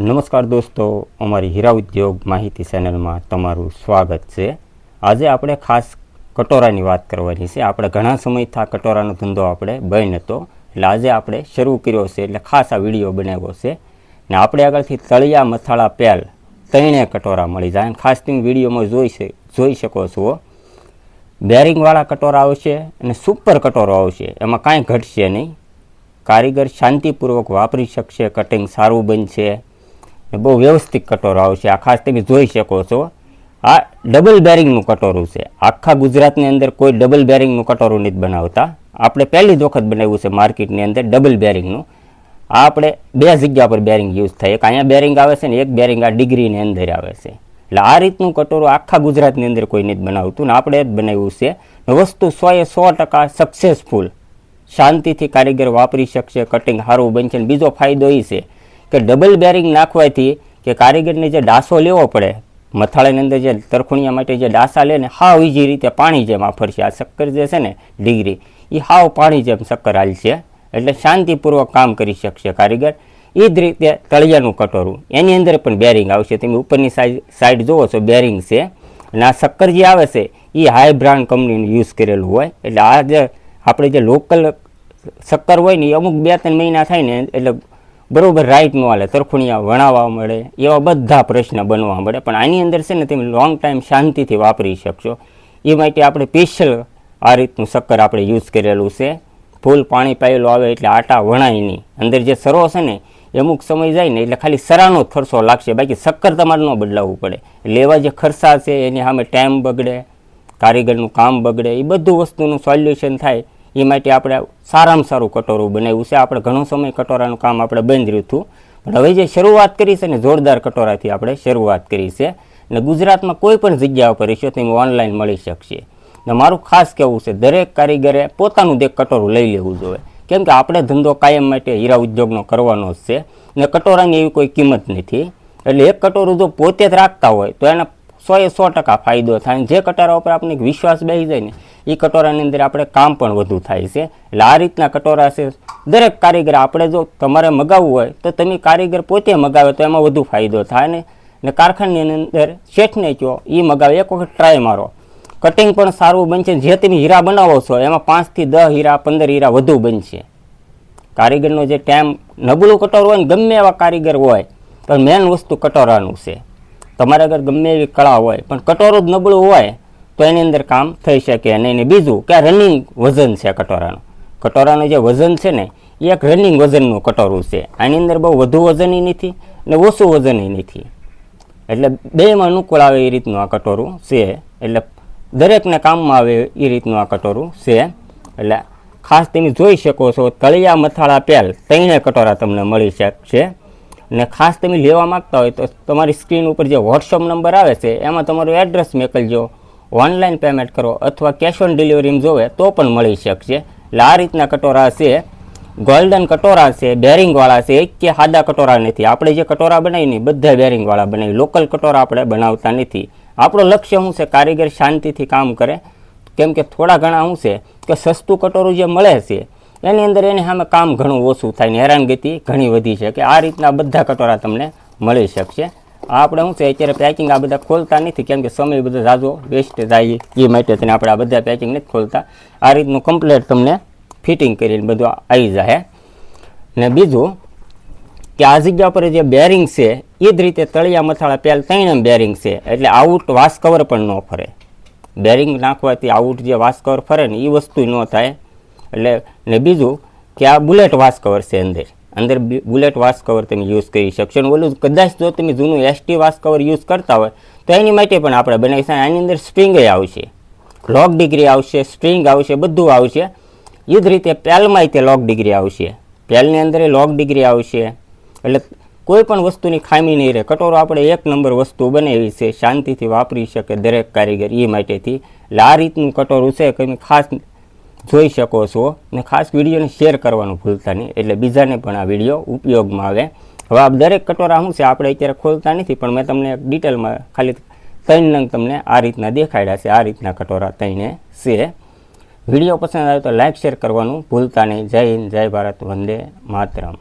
નમસ્કાર દોસ્તો, અમારી હીરા ઉદ્યોગ માહિતી ચેનલમાં તમારું સ્વાગત છે। આજે આપણે ખાસ કટોરાની વાત કરવાની છે। આપણે ઘણા સમયથી આ કટોરાનો ધંધો આપણે બંધ હતો, એટલે આજે આપણે શરૂ કર્યો છે, એટલે ખાસ આ વિડીયો બનાવ્યો છે ને આપણે આગળથી તળિયા મથાળા પેલ ત્રણે કટોરા મળી જાય। ખાસ તમે વિડીયોમાં જોઈ શકો છો। બેરિંગવાળા કટોરા આવશે અને સુપર કટોરો આવશે, એમાં કાંઈ ઘટશે નહીં। કારીગર શાંતિપૂર્વક વાપરી શકશે, કટિંગ સારું બનશે, બહુ વ્યવસ્થિત કટોરો આવશે। આ ખાસ તમે જોઈ શકો છો। આ ડબલ બેરિંગનું કટોરું છે। આખા ગુજરાતની અંદર કોઈ ડબલ બેરિંગનું કટોરું નથી બનાવતા। આપણે પહેલી જ વખત બનાવ્યું છે માર્કેટની અંદર ડબલ બેરિંગનું। આ આપણે બે જગ્યા પર બેરિંગ યુઝ થાય, એક અહીંયા બેરિંગ આવે છે ને એક બેરિંગ આ ડિગ્રીની અંદર આવે છે। એટલે આ રીતનું કટોરું આખા ગુજરાતની અંદર કોઈ નથી બનાવતું ને આપણે જ બનાવ્યું છે। વસ્તુ 100% સક્સેસફુલ, શાંતિથી કારીગર વાપરી શકશે, કટિંગ સારું બનશે। બીજો ફાયદો એ છે કે ડબલ બેરિંગ નાખવાથી કે કારીગરને જે ડાસો લેવો પડે મથાળાની અંદર, જે તરખુણિયા માટે જે ડાસા લે ને, હાવ ઈજી રીતે પાણી જેમ આ ફરશે। આ શક્કર જે છે ને ડિગ્રી, એ હાવ પાણી જેમ શક્કર હાલશે, એટલે શાંતિપૂર્વક કામ કરી શકશે કારીગર। એ જ રીતે તળિયાનું કટોરું, એની અંદર પણ બેરિંગ આવશે। તમે ઉપરની સાઈડ જુઓ છો બેરિંગ છે, અને આ શક્કર જે આવે છે એ હાઈ બ્રાન્ડ કંપનીનું યુઝ કરેલું હોય। એટલે આ જે આપણે જે લોકલ શક્કર હોય ને, એ અમુક 2-3 મહિના થાય ને એટલે બરાબર રાઈટ ન હાલે, તરખુણિયા વણાવવા મળે, એવા બધા પ્રશ્ન બનવા મળે। પણ આની અંદર છે ને તમે લોંગ ટાઈમ શાંતિથી વાપરી શકશો। એ માટે આપણે સ્પેશિયલ આ રીતનું શક્કર આપણે યુઝ કરેલું છે। ફૂલ પાણી પાયેલું આવે એટલે આટા વણાય નહીં। અંદર જે સરો છે ને એ અમુક સમય જાય ને એટલે ખાલી સરાનો ખર્ચો લાગશે, બાકી શક્કર તમારે ન બદલાવવું પડે। લેવા જે ખર્ચા છે એની સામે ટાઈમ બગડે, કારીગરનું કામ બગડે, એ બધું વસ્તુનું સોલ્યુશન થાય। એ માટે આપણે સારામાં સારું કટોરું બનાવ્યું છે। આપણે ઘણો સમય કટોરાનું કામ આપણે બંધ રહ્યું હતું, પણ હવે જે શરૂઆત કરી છે ને જોરદાર કટોરાથી આપણે શરૂઆત કરી છે। અને ગુજરાતમાં કોઈ પણ જગ્યા ઉપર રહેશો તો ઓનલાઈન મળી શકશે। ને મારું ખાસ કહેવું છે, દરેક કારીગરે પોતાનું એક કટોરું લઈ લેવું જોઈએ, કેમ કે આપણે ધંધો કાયમ માટે હીરા ઉદ્યોગનો કરવાનો જ છે ને કટોરાની એવી કોઈ કિંમત નથી। એટલે એક કટોરું જો પોતે જ રાખતા હોય તો એને 100% ફાયદો થાય। જે કટોરા ઉપર આપણે વિશ્વાસ બેસી જાય ને, એ કટોરાની અંદર આપણે કામ પણ વધુ થાય છે। એટલે આ રીતના કટોરા છે દરેક કારીગર, આપણે જો તમારે મગાવવું હોય તો તમે કારીગર પોતે મગાવે તો એમાં વધુ ફાયદો થાય ને કારખાનાની અંદર શેઠને કહો એ મગાવે, એક વખત ટ્રાય મારો, કટિંગ પણ સારું બનશે। જે તમે હીરા બનાવો છો એમાં 5 થી 10 હીરા 15 હીરા વધુ બનશે। કારીગરનો જે ટાઈમ, નબળું કટોર હોય ને, ગમે એવા કારીગર હોય પણ મેન વસ્તુ કટોરાનું છે। તમારે અગર ગમે એવી કળા હોય પણ કટોરું જ નબળું હોય તો એની અંદર કામ થઈ શકે નહીં। ને બીજું કે રનિંગ વજન છે કટોરાનું જે વજન છે ને એ એક રનિંગ વજનનું કટોરું છે। આની અંદર બહુ વધુ વજન નથી ને ઓછું વજન નથી, એટલે બેમાં અનુકૂળ આવે એ રીતનું આ કટોરું છે। એટલે દરેકને કામમાં આવે એ રીતનું આ કટોરું છે। એટલે ખાસ તમે જોઈ શકો છો, તળિયા મથાળા પેલ ત્રણે કટોરા તમને મળી શકશે। અને ખાસ તમે લેવા માગતા હોય તો તમારી સ્ક્રીન ઉપર જે વોટ્સઅપ નંબર આવે છે એમાં તમારું એડ્રેસ મોકલજો, ઓનલાઈન પેમેન્ટ કરો અથવા કેશ ઓન ડિલિવરીમાં જોવે તો પણ મળી શકશે। એટલે આ રીતના કટોરા છે, ગોલ્ડન કટોરા છે, બેરિંગવાળા છે, એક કે સાદા કટોરા નથી। આપણે જે કટોરા બનાવીને બધા બેરિંગવાળા બનાવી, લોકલ કટોરા આપણે બનાવતા નથી। આપણો લક્ષ્ય શું છે, કારીગર શાંતિથી કામ કરે। કેમ કે થોડા ઘણા શું છે કે સસ્તું કટોરું જે મળે છે એની અંદર એની સામે કામ ઘણું ઓછું થાય ને હેરાનગતિ ઘણી વધી છે, કે આ રીતના બધા કટોરા તમને મળી શકશે। આપણે શું છે અત્યારે પેકિંગ આ બધા ખોલતા નથી, કેમ કે સમય બધો ઝાઝો વેસ્ટ જાય, એ માટે તેને આપણે આ બધા પેકિંગ નથી ખોલતા। આ રીતનું કમ્પ્લેટ તમને ફિટિંગ કરીને બધું આવી જાય। ને બીજું કે આ જગ્યા પર જે બેરિંગ છે એ જ રીતે તળિયા મથાળા પેલ ત્રણે બેરિંગ છે, એટલે આઉટ વાસ કવર પણ ન ફરે। બેરિંગ નાખવાથી આઉટ જે વાસ કવર ફરે ને એ વસ્તુ ન થાય। એટલે ને બીજું કે આ બુલેટ વાસ કવર છે, અંદર બુલેટ વાસ કવર તમે યુઝ કરી શકશો। ઓલું કદાચ જો તમે જૂનું એસટી વાસ કવર યુઝ કરતા હોય તો એની માટે પણ આપણે બનાવીશું। આની અંદર સ્પ્રિંગ આવશે, લોક ડિગ્રી આવશે, સ્પ્રિંગ આવશે, બધું આવશે। એ જ રીતે પેલમાં તે લોક ડિગ્રી આવશે, પેલની અંદર લોક ડિગ્રી આવશે। એટલે કોઈ પણ વસ્તુની ખામી નહીં રહે। કટોરો આપણે એક નંબર વસ્તુ બનાવી છે, શાંતિથી વાપરી શકે દરેક કારીગર, એ માટેથી। એટલે આ રીતનું કટોરું છે કે ખાસ જોઈ શકો છો, ને ખાસ વિડીયોને શેર કરવાનું ભૂલતા નહીં, એટલે બીજાને પણ આ વિડીયો ઉપયોગમાં આવે। હવે આ દરેક કટોરા શું છે આપણે અત્યારે ખોલતા નથી, પણ મેં તમને ડિટેલમાં ખાલી 3 નંગ તમને આ રીતના દેખાડ્યા છે। આ રીતના કટોરા 3 છે। વિડીયો પસંદ આવે તો લાઇક શેર કરવાનું ભૂલતા નહીં। જય હિન્દ, જય ભારત, વંદે માતરમ।